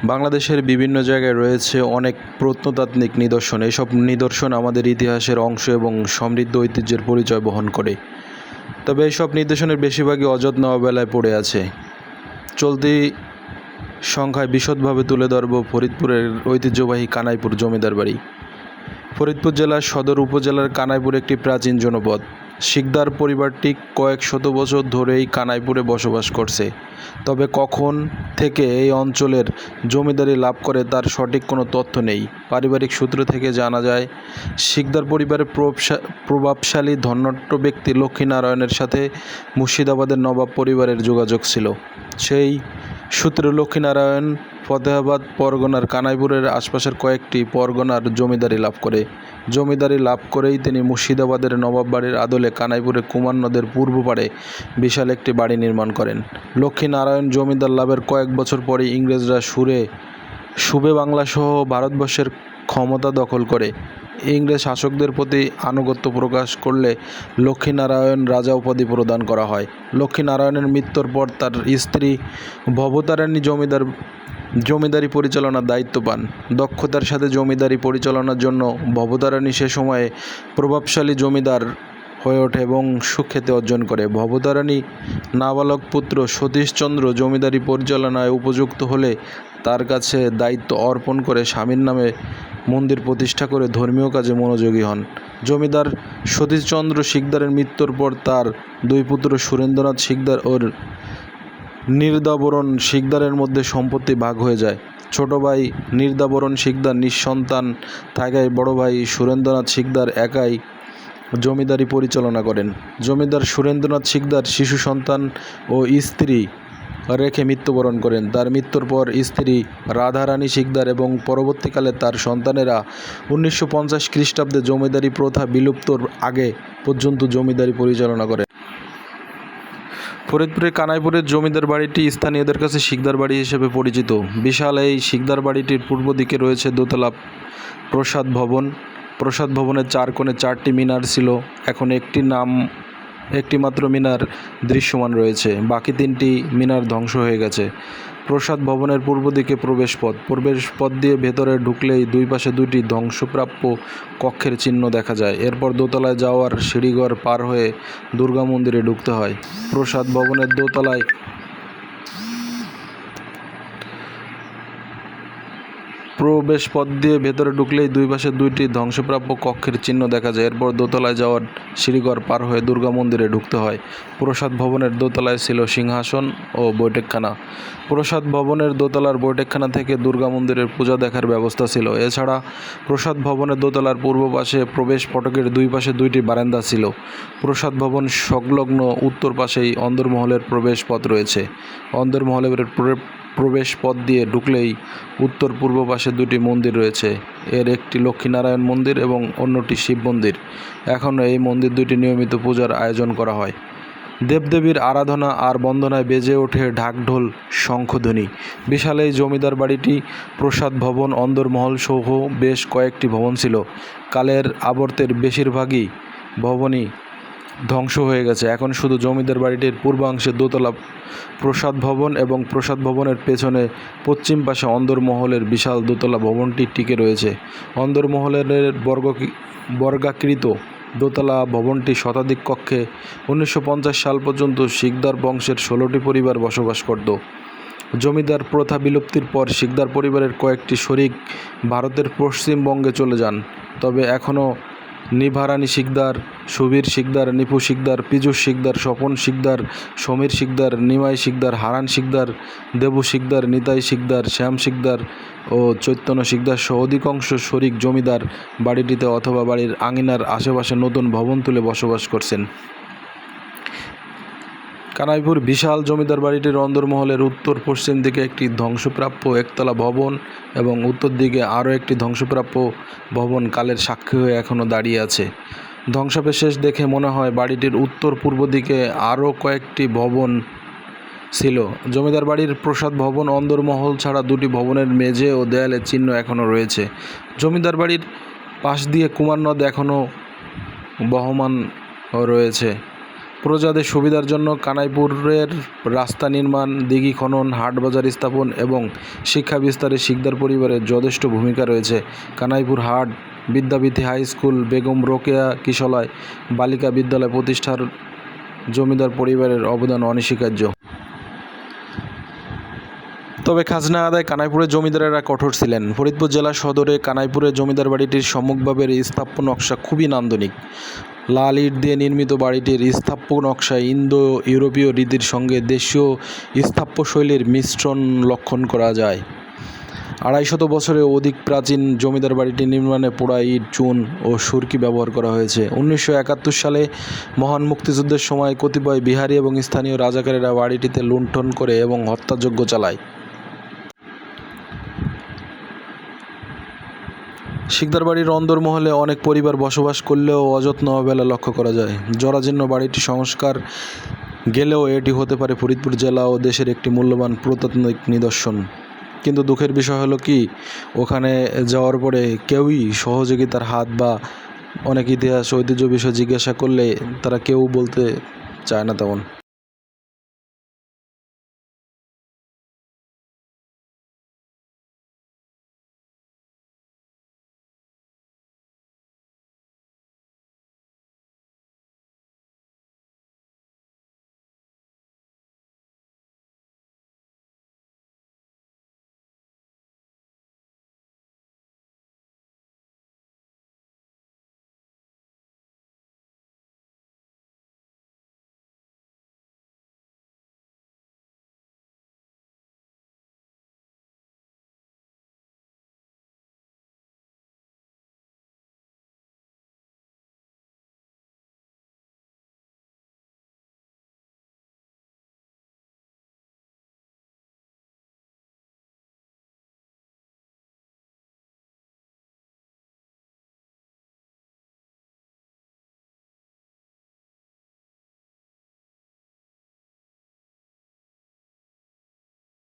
বাংলাদেশের বিভিন্ন জায়গায় রয়েছে অনেক প্রত্নতাত্ত্বিক নিদর্শন। এসব নিদর্শন আমাদের ইতিহাসের অংশ এবং সমৃদ্ধ ঐতিহ্যের পরিচয় বহন করে। তবে এইসব নিদর্শনের বেশিরভাগই অযত্ন অবহেলায় পড়ে আছে। চলতি সংখ্যায় বিশদভাবে তুলে ধরব ফরিদপুরের ঐতিহ্যবাহী কানাইপুর জমিদার বাড়ি। ফরিদপুর জেলার সদর উপজেলার কানাইপুর একটি প্রাচীন জনপদ। শিকদার পরিবারটি কয়েক শত বছর ধরেই কানাইপুরে বসবাস করছে। তবে কখন থেকে এই অঞ্চলের জমিদারি লাভ করে তার সঠিক কোনো তথ্য নেই। পারিবারিক সূত্র থেকে জানা যায়, শিকদার পরিবারের প্রভাবশালী ধনাঢ্য ব্যক্তি লক্ষ্মীনারায়ণের সাথে মুর্শিদাবাদের নবাব পরিবারের যোগাযোগ ছিল। সেই সূত্রে লক্ষ্মীনারায়ণ ফতেহাবাদ পরগনার কানাইপুরের আশপাশের কয়েকটি পরগনার জমিদারি লাভ করে। জমিদারি লাভ করেই তিনি মুর্শিদাবাদের নবাব বাড়ির আদলে কানাইপুরে কুমার নদের পূর্ব পাড়ে বিশাল একটি বাড়ি নির্মাণ করেন। লক্ষ্মীনারায়ণ জমিদার লাভের কয়েক বছর পরে ইংরেজরা সুবে বাংলাসহ ভারতবর্ষের ক্ষমতা দখল করে। ইংরেজ শাসকদের প্রতি আনুগত্য প্রকাশ করলে লক্ষ্মীনারায়ণ রাজা উপাধি প্রদান করা হয়। লক্ষ্মীনারায়ণের মৃত্যুর পর তার স্ত্রী ভবতারিণী জমিদারি পরিচালনার দায়িত্ব পান। দক্ষতার সাথে জমিদারি পরিচালনার জন্য ভবতারিণী সে সময়ে প্রভাবশালী জমিদার হয়ে ওঠে এবং সুখ্যাতি অর্জন করে। ভবতারিণী নাবালক পুত্র সতীশচন্দ্র জমিদারি পরিচালনায় উপযুক্ত হলে তার কাছে দায়িত্ব অর্পণ করে স্বামীর নামে মন্দির প্রতিষ্ঠা করে ধর্মীয় কাজে মনোযোগী হন। জমিদার সতীশচন্দ্র শিকদারের মৃত্যুর পর তার দুই পুত্র সুরেন্দ্রনাথ শিকদার ও নির্দাবরণ শিকদারের মধ্যে সম্পত্তি ভাগ হয়ে যায়। ছোট ভাই নির্দাবরণ শিকদার নিঃসন্তান থাকায় বড় ভাই সুরেন্দ্রনাথ শিকদার একাই জমিদারি পরিচালনা করেন। জমিদার সুরেন্দ্রনাথ শিকদার শিশু সন্তান ও স্ত্রী রেখে মৃত্যুবরণ করেন। তার মৃত্যুর পর স্ত্রী রাধারানী শিকদার এবং পরবর্তীকালে তার সন্তানেরা 1950 খ্রিস্টাব্দে জমিদারি প্রথা বিলুপ্তর আগে পর্যন্ত জমিদারি পরিচালনা করেন। ফরিদপুরের কানাইপুরের জমিদার বাড়িটি স্থানীয়দের কাছে শিকদার বাড়ি হিসেবে পরিচিত। বিশাল এই শিকদার বাড়িটির পূর্ব দিকে রয়েছে দোতলা প্রসাদ ভবন। প্রসাদ ভবনের চার কোণে 4টি মিনার ছিল। এখন একটি মাত্র মিনার দৃশ্যমান রয়েছে, বাকি 3টি মিনার ধ্বংস হয়ে গেছে। প্রসাদ ভবনের পূর্ব দিকে প্রবেশপথ দিয়ে ভেতরে ঢুকলেই দুই পাশে 2টি ধ্বংসপ্রাপ্য কক্ষের চিহ্ন দেখা যায়। এরপর দোতলায় যাওয়ার সিঁড়িঘর পার হয়ে দুর্গা মন্দিরে ঢুকতে হয়। প্রসাদ ভবনের দোতলায় প্রবেশপথ দিয়ে ভেতরে ঢুকলেই দুই পাশে 2টি ধ্বংসপ্রাপ্য কক্ষের চিহ্ন দেখা যায়। এরপর দোতলায় যাওয়ার সিঁড়িঘর পার হয়ে দুর্গা মন্দিরে ঢুকতে হয়। প্রসাদ ভবনের দোতলায় ছিল সিংহাসন ও বৈঠকখানা। প্রসাদ ভবনের দোতলার বৈঠকখানা থেকে দুর্গা মন্দিরের পূজা দেখার ব্যবস্থা ছিল। এছাড়া প্রসাদ ভবনের দোতলার পূর্ব পাশে প্রবেশ ফটকের দুই পাশে 2টি বারান্দা ছিল। প্রসাদ ভবন সংলগ্ন উত্তর পাশেই অন্দরমহলের প্রবেশ পথ রয়েছে। অন্দরমহলের প্রবেশ পথ দিয়ে ঢুকলেই উত্তর পূর্ব পাশে 2টি মন্দির রয়েছে। এর একটি লক্ষ্মীনারায়ণ মন্দির এবং অন্যটি শিব মন্দির। এখনও এই মন্দির 2টি নিয়মিত পূজার আয়োজন করা হয়। দেবদেবীর আরাধনা আর বন্দনায় বেজে ওঠে ঢাকঢোল শঙ্খধ্বনি। বিশাল এই জমিদার বাড়িটি প্রসাদ ভবন, অন্দরমহল সহ বেশ কয়েকটি ভবন ছিল। কালের আবর্তের বেশিরভাগই ভবনই ধ্বংস হয়ে গেছে। এখন শুধু জমিদার বাড়িটির পূর্বাংশে দোতলা প্রসাদ ভবন এবং প্রসাদ ভবনের পেছনে পশ্চিম পাশে অন্দরমহলের বিশাল দোতলা ভবনটি টিকে রয়েছে। অন্দরমহলের বর্গাকৃত দোতলা ভবনটি শতাধিক কক্ষে 1950 সাল পর্যন্ত শিকদার বংশের 16টি পরিবার বসবাস করত। জমিদার প্রথা বিলুপ্তির পর শিকদার পরিবারের কয়েকটি শরিক ভারতের পশ্চিমবঙ্গে চলে যান। তবে এখনও নিভারানী শিকদার, সুবীর শিকদার, নিপু শিকদার, পীযূষ শিকদার, স্বপন শিকদার, সমীর শিকদার, নিমাই শিকদার, হারান শিকদার, দেবু শিকদার, নিতাই শিকদার, শ্যাম শিকদার ও চৈতন্য শিকদার সহ অধিকাংশ শরিক জমিদার বাড়িটিতে অথবা বাড়ির আঙিনার আশেপাশে নতুন ভবন তুলে বসবাস করছেন। কানাইপুর বিশাল জমিদার বাড়িটির অন্দরমহলের উত্তর পশ্চিম দিকে একটি ধ্বংসপ্রাপ্য একতলা ভবন এবং উত্তর দিকে আরও একটি ধ্বংসপ্রাপ্য ভবন কালের সাক্ষী হয়ে এখনও দাঁড়িয়ে আছে। ধ্বংসাবশেষ দেখে মনে হয় বাড়িটির উত্তর পূর্ব দিকে আরও কয়েকটি ভবন ছিল। জমিদার বাড়ির প্রসাদ ভবন, অন্দরমহল ছাড়া 2টি ভবনের মেঝে ও দেয়ালের চিহ্ন এখনও রয়েছে। জমিদার বাড়ির পাশ দিয়ে কুমার নদ এখনও বহমান রয়েছে। প্রজাদের সুবিধার জন্য কানাইপুরের রাস্তা নির্মাণ, দিঘি খনন, হাট বাজার স্থাপন এবং শিক্ষা বিস্তারে শিকদার পরিবারের যথেষ্ট ভূমিকা রয়েছে। কানাইপুর হাট, বিদ্যাপীঠি হাই স্কুল, বেগম রোকেয়া কিশলয় বালিকা বিদ্যালয় প্রতিষ্ঠার জমিদার পরিবারের অবদান অনস্বীকার্য। তবে খাজনা আদায় কানাইপুরের জমিদারেরা কঠোর ছিলেন। ফরিদপুর জেলা সদরে কানাইপুরের জমিদার বাড়িটির সম্মুখভাগের স্থাপত্য নকশা খুবই নান্দনিক। লাল ইট দিয়ে নির্মিত বাড়িটির স্থাপত্য নকশায় ইন্দো ইউরোপীয় রীতির সঙ্গে দেশীয় স্থাপত্যশৈলীর মিশ্রণ লক্ষণ করা যায়। 250 বছরের অধিক প্রাচীন জমিদার বাড়িটি নির্মাণে পোড়া ইট, চুন ও সুরকি ব্যবহার করা হয়েছে। 1971 সালে মহান মুক্তিযুদ্ধের সময় কতিপয় বিহারি এবং স্থানীয় রাজাকারেরা বাড়িটিতে লুণ্ঠন করে এবং হত্যাযজ্ঞ চালায়। শিকদার বাড়ির অন্দরমহলে অনেক পরিবার বসবাস করলেও অযত্ন অবহেলা লক্ষ্য করা যায়। জরাজীর্ণ বাড়িটি সংস্কার গেলেও এটি হতে পারে ফরিদপুর জেলা ও দেশের একটি মূল্যবান পুরাতাত্ত্বিক নিদর্শন। কিন্তু দুঃখের বিষয় হলো কি, ওখানে যাওয়ার পরে কেউই সহযোগিতার হাত বা অনেক ইতিহাস ঐতিহ্য বিষয় জিজ্ঞাসা করলে তারা কেউ বলতে চায় না তেমন।